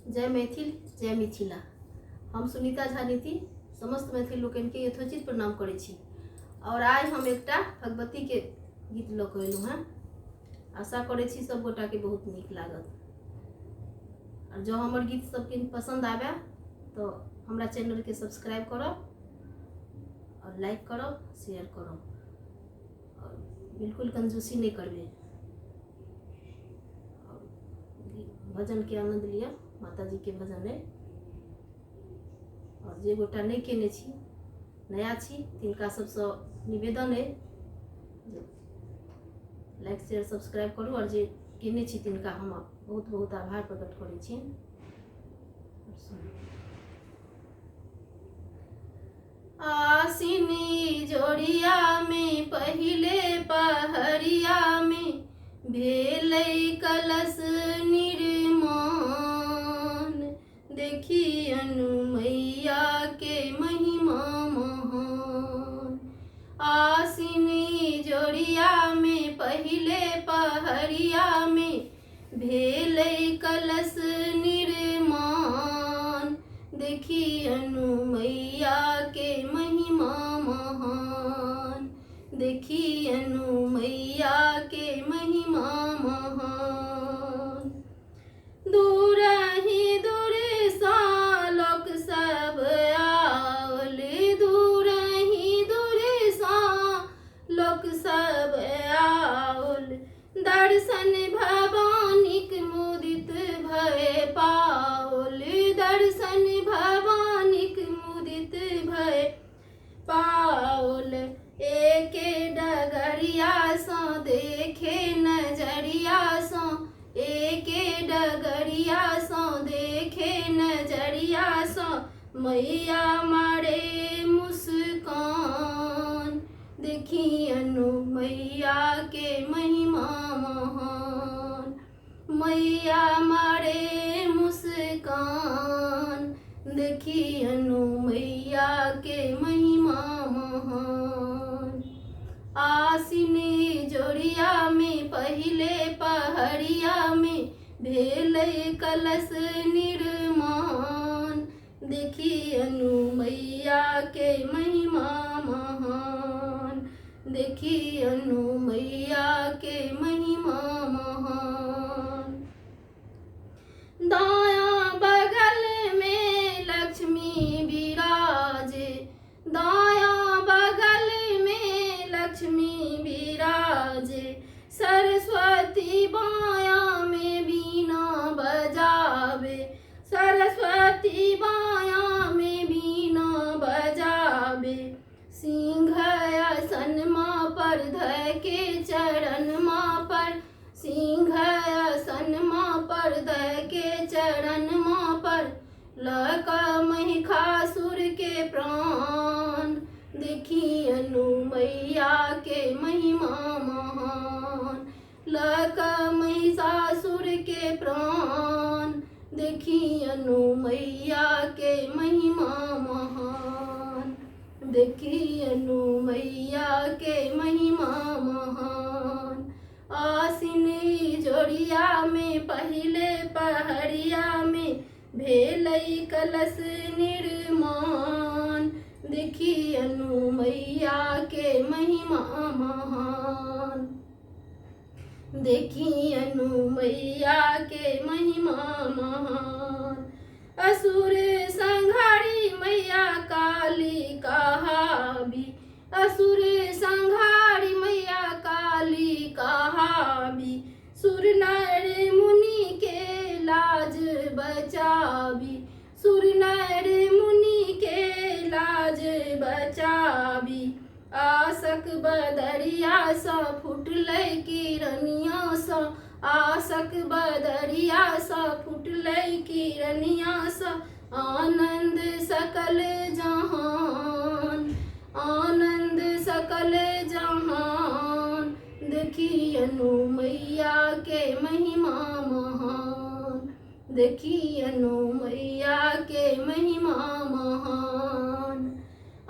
जय मैथिल जय मिथिला। हम सुनीता झा नीति समस्त मैथिल लोकन के यथोचित प्रणाम करै छी। और आज हम एकटा भगवती के गीत लऽ कऽ एलहुँ हैं। आशा करै छी सब गोटा के बहुत नीक लागत। और जो हमर गीत सबके पसंद आवे तो हमरा चैनल के सब्सक्राइब करब और लाइक करब, शेयर करब और बिल्कुल कंजूसी नहीं करबे। भजन के आनंद लिया, माता जी के भजन है। और जे गोटा नहीं केने छी, नया छी, तिनका सबसे निवेदन है लाइक शेयर सब्सक्राइब करू। और जे केने छी तिनका हम बहुत बहुत आभार प्रकट करै छी। आसिनी जोड़िया में पहिले पहरिया में भेलै कलश निर्माण, देखी अनु मैया के महिमा महान। आसिनी जोड़िया में पहिले पहरिया में भेलै कलश निर्माण, देखी अनु मैया के महिमा महान, देखी अनु मैया के महिमा महान। दूर ही दूर सा लोक सब आवल, दूर ही दूर सा लोक सब आवल, दर्शन भवानीक मुदित भय पाओल, दर्शन भवानीक मुदित भय पाओल। एक डगरिया सा देखे नजरिया सा, एक डगरिया सा देखे नजरिया सा, मैया मारे मुस्कान, देखी अनु मैया के महिमा महान, मैया मारे मुस्कान, देखी अनु मैया के महिमा महान। आसिनी जोड़िया में पहिले पहरिया में भेलै कलश निर्माण, देखी अनु मैया के महिमा महान, देखी अनु मैया के महिमा महान। दाया बगल में लक्ष्मी विराजे, दाया बगल में लक्ष्मी विराजे, सरस्वती बाया में बीना बजावे, सरस्वती बाया में बीना बजावे। सिंहासन माँ पर धय के चरण माँ पर, सिंहासन माँ पर धय के चरण माँ पर, लका महिषासुर के प्राण, देखी अनु मैया के महिमा महान, लका महिषासुर के प्राण, देखी अनु मैया के महिमा महान, देखी अनु मैया के महिमा महान। आसिनी जोड़िया में पहिले पहरिया में भेलै कलश निर्माण, देखी अनु मैया के महिमा महान, देखी अनु मैया के महिमा महान। असुर संहारी मैया काली कहाबी, असुर संहारी मैया काली कहाबी, सुर नर मुनि के लाज बचाबी, सुर नर मुनि के लाज बचाबी। आसक बदरिया सा फुटलै किरनिया सा, आसक बदरिया सा फुटलै किरनिया सा, आनंद सकल जहान, आनंद सकल जहान, देखी अनु मैया के महिमा महान, देखी अनु मैया के महिमा महान।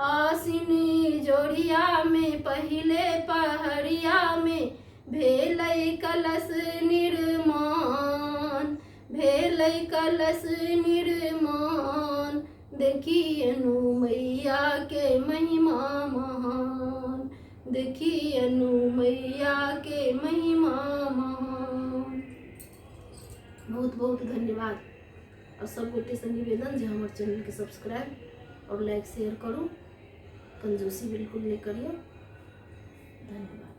आसिनी जोड़िया में पहिले पहरिया में भेलै कलश निर्माण, भेलै कलश निर्माण, देखियनु मैया के महिमा महान, देखियनु मैया के महिमा महान। बहुत बहुत धन्यवाद। और सब गोटे से निवेदन जो हमारे चैनल के सब्सक्राइब और लाइक शेयर करूँ, कंजूसी बिल्कुल नहीं करिए। धन्यवाद।